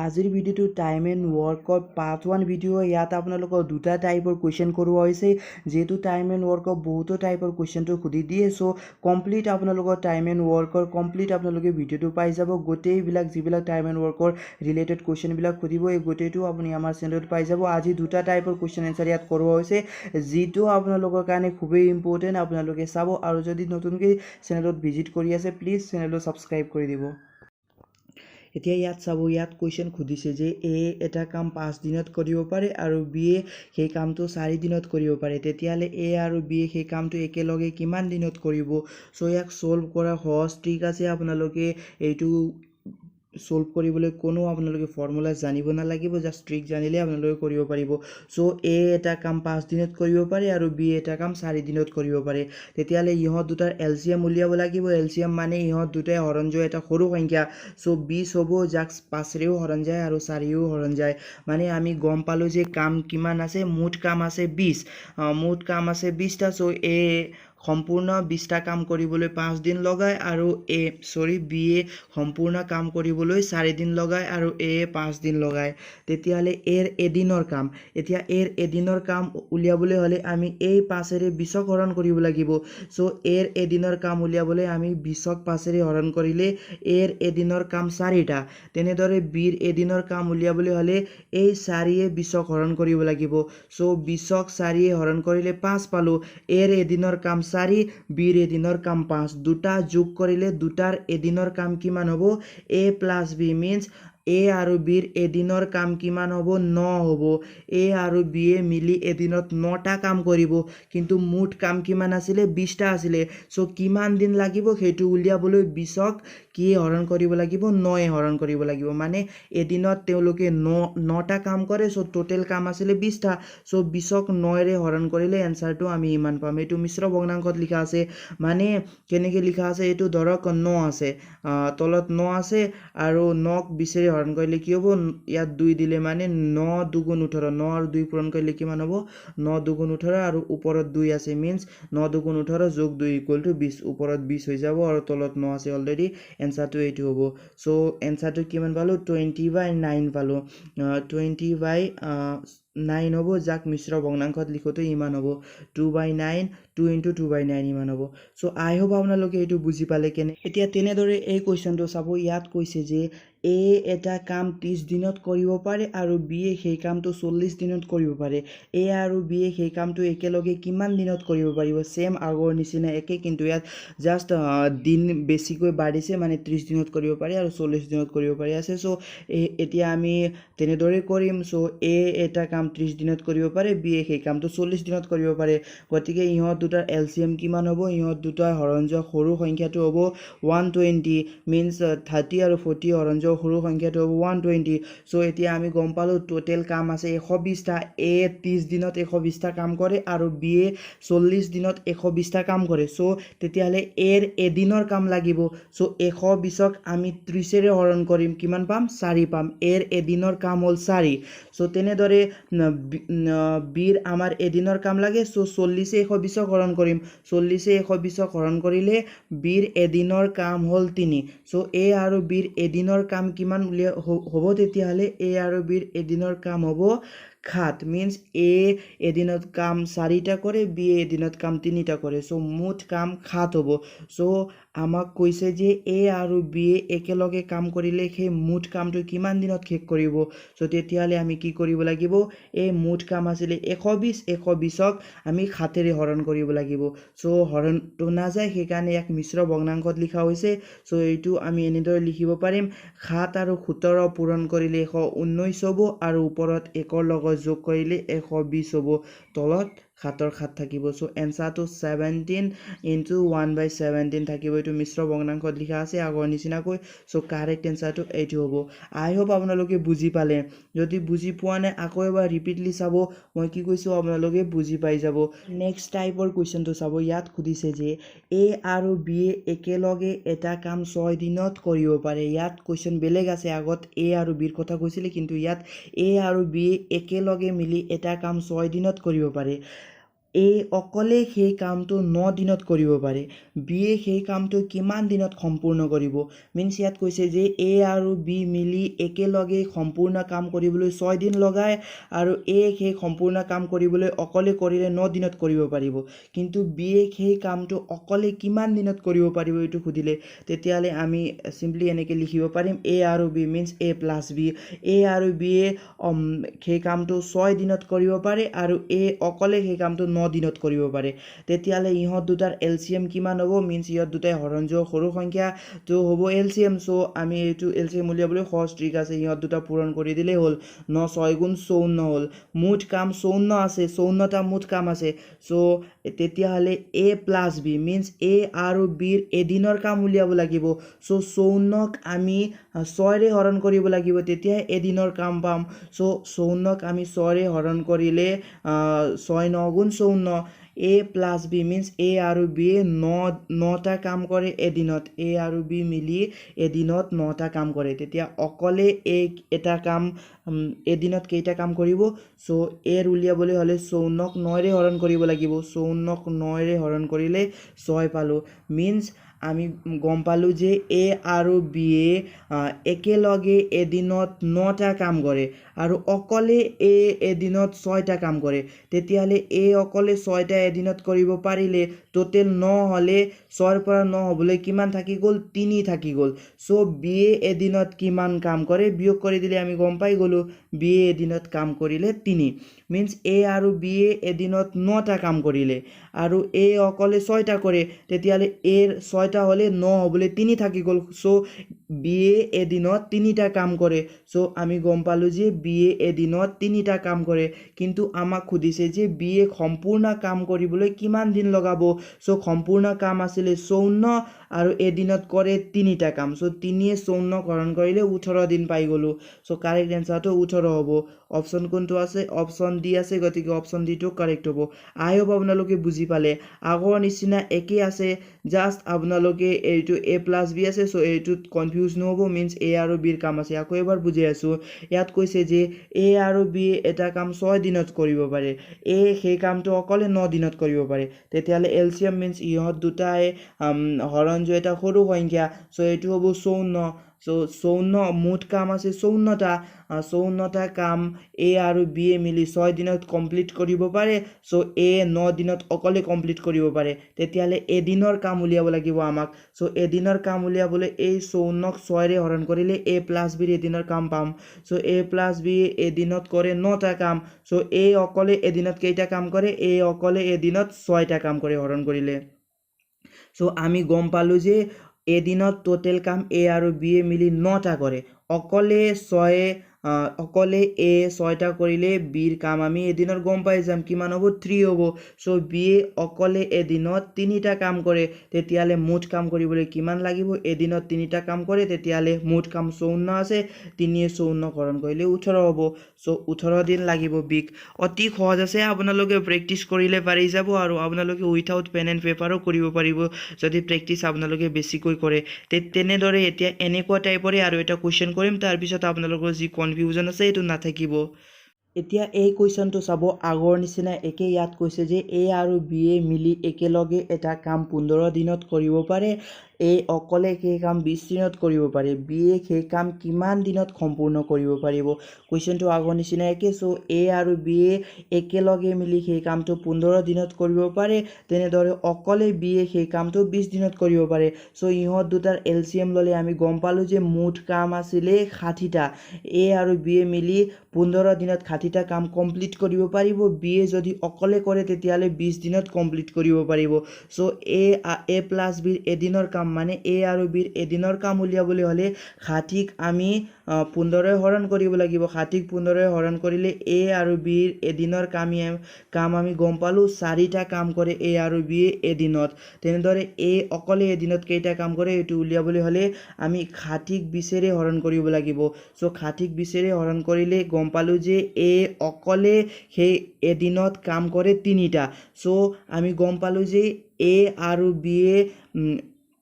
আজিৰ ভিডিঅ'টো time and ৱৰ্কৰ part 1 video' ইয়াত আপোনালোকক দুটা টাইপৰ কুৱেশ্যন কৰোৱা হৈছে যেহেতু টাইম এণ্ড ৱৰ্কৰ বহুতো টাইপৰ কুৱেশ্যনটো সুধি দিয়ে চ' কমপ্লিট আপোনালোকৰ টাইম এণ্ড ৱৰ্কৰ কমপ্লিট আপোনালোকে ভিডিঅ'টো পাই যাব গোটেইবিলাক যিবিলাক টাইম এণ্ড ৱৰ্কৰ ৰিলেটেড কুৱেশ্যনবিলাক সুধিব এই গোটেইটো আপুনি আমাৰ চেনেলত পাই যাব আজি দুটা টাইপৰ কুৱেশ্যন এনচাৰ ইয়াত কৰোৱা হৈছে যিটো আপোনালোকৰ কাৰণে খুবেই ইম্পৰ্টেণ্ট আপোনালোকে চাব আৰু যদি নতুনকৈ চেনেলত ভিজিট কৰি আছে প্লিজ চেনেলটো ছাবস্ক্ৰাইব কৰি দিব এতিয়া ইয়াত চাব ইয়াত কুৱেশ্যন সুধিছে যে এ এটা কাম 5 দিনত কৰিব পাৰে আৰু বি এ সেই কামটো 4 দিনত কৰিব পাৰে তেতিয়াহ'লে এ আৰু বি এ সেই কামটো একেলগে কিমান দিনত কৰিব চ' ইয়াক সলভ কৰা সহজ ট্ৰিক আছে আপোনালোকে এইটো সলভ কৰিবলৈ কোনো আপোনালোকে ফৰ্মুলা জানিব নালাগিব জাষ্ট ট্ৰিক জানিলে আপোনালোকে কৰিব পাৰিব চ' এ এটা কাম 5 দিনত কৰিব পাৰে আৰু বি এটা কাম 4 দিনত কৰিব পাৰে তেতিয়াহ'লে ইহঁত দুটাৰ এলচিএম উলিয়াব লাগিব এলচিএম মানে ইহঁত দুটাই হৰণ যোৱা এটা সৰু সংখ্যা চ' 20 হ'ব যাক 5ৰেও হৰণ যায় আৰু 4ৰেও হৰণ যায় মানে আমি গম পালোঁ যে কাম কিমান আছে মুঠ কাম আছে 20 মুঠ কাম আছে 20টা চ' এ সম্পূৰ্ণ 20টা কাম কৰিবলৈ 5 দিন লগায় আৰু বি এ সম্পূৰ্ণ কাম কৰিবলৈ 4 দিন লগায় আৰু এ 5 দিন লগায় তেতিয়াহ'লে এৰ এদিনৰ কাম এতিয়া এৰ এদিনৰ কাম উলিয়াবলৈ হ'লে আমি এই 5ৰে 20ক হৰণ কৰিব লাগিব চ' এৰ এদিনৰ কাম উলিয়াবলৈ আমি 20ক 5ৰে হৰণ কৰিলে এৰ এদিনৰ কাম 4টা তেনেদৰে বিৰ এদিনৰ কাম উলিয়াবলৈ হ'লে এই 4য়ে 20ক হৰণ কৰিব লাগিব চ' 20ক 4য়ে হৰণ কৰিলে 5 পালোঁ এৰ এদিনৰ কাম 4 বিৰ এদিনৰ কাম 5 দুটা যোগ কৰিলে দুটাৰ এদিনৰ কাম কিমান হ'ব a plus b means এ আৰু বিৰ এদিনৰ কাম কিমান হ'ব 9 হ'ব এ আৰু বি এ মিলি এদিনত 9টা কাম কৰিব কিন্তু মুঠ কাম কিমান আছিলে 20টা আছিলে চ' কিমান দিন লাগিব সেইটো উলিয়াবলৈ 20ক কি হৰণ কৰিব লাগিব 9 হৰণ কৰিব লাগিব মানে এদিনত তেওঁলোকে 9টা কাম কৰে চ' টোটেল কাম আছিলে 20টা চ' 20ক 9ৰে হৰণ কৰিলে এনচাৰটো আমি ইমান পাম এইটো মিশ্ৰ ভগ্নাংশত লিখা আছে মানে কেনেকৈ লিখা আছে এইটো ধৰক 9 আছে তলত 9 আছে আৰু 9ক 20ৰে হৰণ কৰিলে কি হ'ব ইয়াত 2 দিলে মানে 9 দুগুণ 18 9 আৰু 2 পূৰণ কৰিলে কিমান হ'ব 9 দুগুণ 18 আৰু ওপৰত 2 আছে মিন্স 9 দুগুণ 18 যোগ 2 ইকুৱেল টু 20 ওপৰত 20 হৈ যাব আৰু তলত 9 আছে অলৰেডি এনচাৰটো এইটো হ'ব চ' এনচাৰটো কিমান পালোঁ 20/9 পালোঁ 20/9 হ'ব যাক মিশ্ৰ ভগ্নাংশত লিখোঁতে ইমান হ'ব 2/9 2 × 2/9 ইমান হ'ব চ' আই হোপ আপোনালোকে এইটো বুজি পালে কেনে এতিয়া তেনেদৰে এই কুৱেশ্যনটো চাব ইয়াত কৈছে যে এ এটা কাম 30 দিনত কৰিব পাৰে আৰু বি এ সেই কামটো 40 দিনত কৰিব পাৰে এ আৰু বি এ সেই কামটো একেলগে কিমান দিনত কৰিব পাৰিব ছেম আগৰ নিচিনা একে কিন্তু ইয়াত জাষ্ট দিন বেছিকৈ বাঢ়িছে মানে 30 দিনত কৰিব পাৰে আৰু 40 দিনত কৰিব পাৰি আছে চ' এতিয়া আমি তেনেদৰে কৰিম চ' এ এটা কাম 30 দিনত কৰিব পাৰে বি এ সেই কামটো 40 দিনত কৰিব পাৰে গতিকে ইহঁত দুটাৰ এলচিএম কিমান হ'ব ইহঁত দুটাৰ হৰণ যোৱা সৰু সংখ্যাটো হ'ব 120 মিন্স 30 আৰু 40 হৰণ যোৱা সৰু সংখ্যাটো হ'ব 120 চ' এতিয়া আমি গম পালোঁ টোটেল কাম আছে 120টা এ 30 দিনত 120টা কাম কৰে আৰু বি এ 40 দিনত 120টা কাম কৰে চ' তেতিয়াহ'লে এৰ এদিনৰ কাম লাগিব চ' 120ক আমি 30ৰে হৰণ কৰিম কিমান পাম 4 পাম এৰ এদিনৰ কাম হ'ল 4 চ' তেনেদৰে বিৰ আমাৰ এদিনৰ কাম লাগে চ' 40এ 120ক হৰণ কৰিম 40এ 120ক হৰণ কৰিলে বিৰ এদিনৰ কাম হ'ল 3 চ' এ আৰু বিৰ এদিনৰ কাম কিমান হ'ব তেতিয়াহ'লে এ আৰু বিৰ এদিনৰ কাম হ'ব 7 মিন্স এ এদিনত কাম 4টা কৰে বি এদিনত কাম 3টা কৰে চ' মুঠ কাম 7 হ'ব চ' আমাক কৈছে যে এ আৰু বি একেলগে কাম কৰিলে সেই মুঠ কামটো কিমান দিনত শেষ কৰিব চ' তেতিয়াহ'লে আমি কি কৰিব লাগিব এই মুঠ কাম আছিলে 120ক আমি 7ৰে হৰণ কৰিব লাগিব চ' হৰণটো নাযায় সেইকাৰণে ইয়াক মিশ্ৰ ভগ্নাংশত লিখা হৈছে চ' এইটো আমি এনেদৰে লিখিব পাৰিম 7 আৰু 17 পূৰণ কৰিলে 119 হ'ব আৰু ওপৰত 1ৰ লগত যোগ কৰিলে 120 হ'ব তলত 7ৰ 7 থাকিব চ' এনচাৰটো 17 × 1/17 থাকিব এইটো মিশ্ৰ ভগ্নাংশত লিখা আছে আগৰ নিচিনাকৈ চ' কাৰেক্ট এনচাৰটো এইটো হ'ব আই হোপ আপোনালোকে বুজি পালে যদি বুজি পোৱা নাই আকৌ এবাৰ ৰিপিটলি চাব মই কি কৈছোঁ আপোনালোকে বুজি পাই যাব নেক্সট টাইপৰ কুৱেশ্যনটো চাব ইয়াত সুধিছে যে এ আৰু বি একেলগে এটা কাম 6 দিনত কৰিব পাৰে ইয়াত কুৱেশ্যন বেলেগ আছে আগত এ আৰু বিৰ কথা কৈছিলে কিন্তু ইয়াত এ আৰু বি একেলগে মিলি এটা কাম 6 দিনত কৰিব পাৰে এ অকলে সেই কামটো 9 দিনত কৰিব পাৰে বিয়ে সেই কামটো কিমান দিনত সম্পূৰ্ণ কৰিব মিন্স ইয়াত কৈছে যে এ আৰু বি মিলি একেলগে সম্পূৰ্ণ কাম কৰিবলৈ 6 দিন লগায় আৰু এ সেই সম্পূৰ্ণ কাম কৰিবলৈ অকলে কৰিলে 9 দিনত কৰিব পাৰিব কিন্তু বিয়ে সেই কামটো অকলে কিমান দিনত কৰিব পাৰিব এইটো সুধিলে তেতিয়ালে আমি সিম্পলি এনেকৈ লিখিব পাৰিম এ আৰু B means A plus B A আৰু বিয়ে সেই কামটো 6 দিনত কৰিব পাৰে আৰু এ অকলে সেই কামটো 9 দিনত কৰিব পাৰে তেতিয়ালে ইহঁত দুটাৰ এলচিএম কিমান হ'ব মিন্স ইহঁত দুটাই হৰণযোগ সৰু সংখ্যা তো হ'ব এলচিএম সো আমি এইটো এলচিএম উলিয়াবলৈ সহজ ট্ৰিক আছে ইহঁত দুটা পূৰণ কৰি দিলেই হ'ল 9 6 গুণ 54 হ'ল মুঠ কাম 54 আছে 54টা মুঠ কাম আছে সো তেতিয়াহ'লে A plus B means a আৰু বিৰ এদিনৰ কাম উলিয়াব লাগিব সো 54ক আমি 6ৰে হৰণ কৰিব লাগিব তেতিয়া এদিনৰ কাম পাম সো 54ক আমি 6ৰে হৰণ কৰিলে 6 9 গুণ 54 A plus B means a আৰু বি 9টা কাম কৰে এদিনত এ আৰু বি মিলি এদিনত 9টা কাম কৰে তেতিয়া অকলে এটা কাম এদিনত কেইটা কাম কৰিব সো এৰ উলিয়াবলৈ হ'লে 54ক 9ৰে হৰণ কৰিব লাগিব 54ক 9ৰে হৰণ কৰিলে 6 পালোঁ মিন্স আমি গম পালোঁ যে এ আৰু বিয়ে একেলগে এদিনত 9টা কাম কৰে আৰু অকলে এদিনত 6টা কাম কৰে তেতিয়াহ'লে অকলে 6টা এদিনত কৰিব পাৰিলে টোটেল 9 হ'লে 6ৰ পৰা 9 হ'বলৈ কিমান থাকি গ'ল 3 থাকি গ'ল সো বিয়ে এদিনত কিমান কাম কৰে বিয়োগ কৰি দিলে আমি গম পাই গ'লোঁ বিয়ে এদিনত কাম কৰিলে 3 মিন্স এ আৰু বিয়ে এদিনত 9টা কাম কৰিলে আৰু এ অকলে 6টা কৰে তেতিয়াহ'লে এৰ 6টা হ'লে 9 হ'বলৈ 3 থাকি গ'ল সো বিয়ে এদিনত 3টা কাম কৰে সো আমি গম পালোঁ যে বিয়ে এদিনত 3টা কাম কৰে কিন্তু আমাক সুধিছে যে বিয়ে সম্পূৰ্ণ কাম কৰিবলৈ কিমান দিন লগাব সো সম্পূৰ্ণ কাম আছিলে 54 আৰু এদিনত কৰে 3টা কাম সো 3 54 হৰণ কৰিলে 18 দিন পাই গ'লোঁ সো কাৰেক্ট এনসাৰটো 18 হ'ব অপশ্যন কোনটো আছে অপশ্যন ডি আছে গতিকে অপশ্যন ডিটো কাৰেক্ট হ'ব আই হোপ আপোনালোকে বুজি পালে আগৰ নিচিনা একেই আছে জাষ্ট আপোনালোকে এইটো এ প্লাছ বি আছে সো এইটোত কনফিউজ নহ'ব মিন্স এ আৰু বিৰ কাম আছে আকৌ এবাৰ বুজাই আছোঁ ইয়াত কৈছে যে এ আৰু বি এটা কাম 6 দিনত কৰিব পাৰে এ সেই কামটো অকলে 9 দিনত কৰিব পাৰে তেতিয়াহ'লে এলচিএম মিন্স ইহঁত দুটাই হৰণযোগ এটা সৰু সংখ্যা সো এইটো হ'ব 54 সো 54 মুঠ কাম আছে 54টা কাম এ আৰু বি মিলি 6 দিনত কমপ্লিট কৰিব পাৰে সো এ 9 দিনত অকলে কমপ্লিট কৰিব পাৰে তেতিয়াহ'লে এদিনৰ কাম উলিয়াব লাগিব আমাক সো এদিনৰ কাম উলিয়াবলৈ এই 54ক 6ৰে হৰণ কৰিলে এ প্লাছ বিৰ এদিনৰ কাম পাম সো এ প্লাছ বি এদিনত কৰে 9টা কাম সো এ অকলে এদিনত কেইটা কাম কৰে এ অকলে এদিনত 6টা কাম কৰে হৰণ কৰিলে সো আমি গম পালোঁ যে এদিনত টোটেল কাম এ আৰু বিয়ে মিলি 9টা কৰে অকলে এ 6টা কৰিলে বিৰ কাম আমি এদিনত গম পাই যাম কিমান হ'ব 3 হ'ব সো বিয়ে অকলে এদিনত 3টা কাম কৰে তেতিয়াহ'লে মুঠ কাম কৰিবলৈ কিমান লাগিব এদিনত 3টা কাম কৰে তেতিয়াহ'লে মুঠ কাম 54 আছে 3 54 হৰণ কৰিলে 18 হ'ব সো 18 দিন লাগিব বিক অতি সহজ আছে আপোনালোকে প্ৰেক্টিছ কৰিলে পাৰি যাব আৰু আপোনালোকে উইথাউট পেন এণ্ড পেপাৰো কৰিব পাৰিব যদি প্ৰেক্টিছ আপোনালোকে বেছিকৈ কৰে তেনেদৰে এতিয়া এনেকুৱা টাইপৰে আৰু এটা কুৱেশ্যন কৰিম তাৰপিছত আপোনালোকৰ যি কনফিউজন আছে এইটো নাথাকিব এতিয়া এই কুৱেশ্যনটো চাব আগৰ নিচিনা একে ইয়াত কৈছে যে এ আৰু বি এ মিলি একেলগে এটা কাম 15 দিনত কৰিব পাৰে এ অকলে সেই কাম 20 দিনত কৰিব পাৰে বি এ সেই কাম কিমান দিনত সম্পূৰ্ণ কৰিব পাৰিব কুৱেশ্যনটো আগৰ নিচিনা একে সো এ আৰু বি এ একেলগে মিলি সেই কামটো 15 দিনত কৰিব পাৰে তেনেদৰে অকলে বি এ সেই কামটো 20 দিনত কৰিব পাৰে সো ইহঁত দুটাৰ এলচিএম ল'লে আমি গম পালোঁ যে মুঠ কাম আছিলে 60টা এ আৰু বি এ মিলি 15 দিনত 60টা কাম কমপ্লিট কৰিব পাৰিব বি এ যদি অকলে কৰে তেতিয়াহ'লে 20 দিনত কমপ্লিট কৰিব পাৰিব সো এ প্লাছ বিৰ এদিনৰ কাম মানে এ আৰু বিৰ এদিনৰ কাম উলিয়াবলৈ হ'লে 60ক আমি 15ৰে হৰণ কৰিব লাগিব 60ক 15ৰে হৰণ কৰিলে এ আৰু বিৰ এদিনৰ কাম আমি গম পালোঁ 4টা কাম কৰে এ আৰু বি এদিনত তেনেদৰে এ অকলে এদিনত কেইটা কাম কৰে এইটো উলিয়াবলৈ হ'লে আমি 60ক 20ৰে হৰণ কৰিব লাগিব সো 60ক 20ৰে হৰণ কৰিলে গম পালোঁ যে এ অকলে সেই এদিনত কাম কৰে 3টা সো আমি গম পালোঁ যে এ আৰু বি এ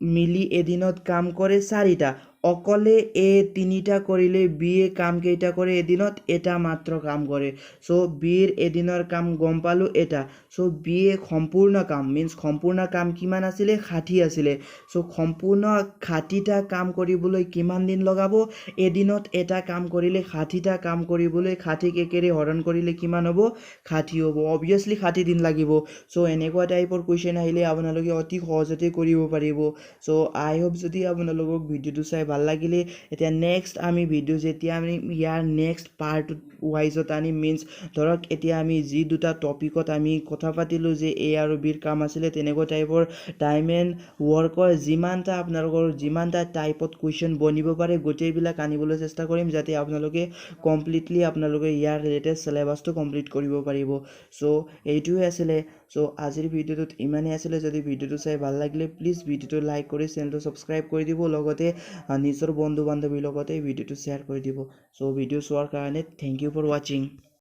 মিলি এদিনত কাম কৰে 4টা অকলে এ তিনিটা কৰিলে বিয়ে কাম কেইটা কৰে এদিনত এটা মাত্ৰ কাম কৰে চ' বিৰ এদিনৰ কাম গম পালোঁ এটা চ' বিয়ে সম্পূৰ্ণ কাম মিনছ সম্পূৰ্ণ কাম কিমান আছিলে 60 আছিলে চ' সম্পূৰ্ণ 60টা কাম কৰিবলৈ কিমান দিন লগাব এদিনত এটা কাম কৰিলে 60টা কাম কৰিবলৈ 60 একেৰে হৰণ কৰিলে কিমান হ'ব 60 হ'ব অবভিয়াছলি 60 দিন লাগিব চ' এনেকুৱা টাইপৰ কুৱেশ্যন আহিলে আপোনালোকে অতি সহজতে কৰিব পাৰিব চ' আই হোপ যদি আপোনালোকক ভিডিঅ'টো চাই ভাল লাগিলে এতিয়া নেক্সট আমি ভিডিঅ' যেতিয়া আমি ইয়াৰ নেক্সট পাৰ্ট ৱাইজত আনি মিনছ ধৰক এতিয়া আমি যি দুটা টপিকত আমি কথা পাতিলোঁ যে এ আৰু বিৰ কাম আছিলে তেনেকুৱা টাইপৰ টাইম এণ্ড ৱৰ্কৰ যিমানটা টাইপত কুৱেশ্যন বনিব পাৰে গোটেইবিলাক আনিবলৈ চেষ্টা কৰিম যাতে আপোনালোকে কমপ্লিটলি আপোনালোকে ইয়াৰ লেটেষ্ট চিলেবাছটো কমপ্লিট কৰিব পাৰিব চ' এইটোৱে আছিলে চ' আজিৰ ভিডিঅ'টোত ইমানেই আছিলে যদি ভিডিঅ'টো চাই ভাল লাগিলে প্লিজ ভিডিঅ'টো লাইক কৰি চেনেলটো ছাবস্ক্ৰাইব কৰি দিব লগতে নিজৰ বন্ধু বান্ধৱীৰ লগতে ভিডিঅ'টো শ্বেয়াৰ কৰি দিব চ' ভিডিঅ' চোৱাৰ কাৰণে থেংক ইউ ফৰ ৱাচিং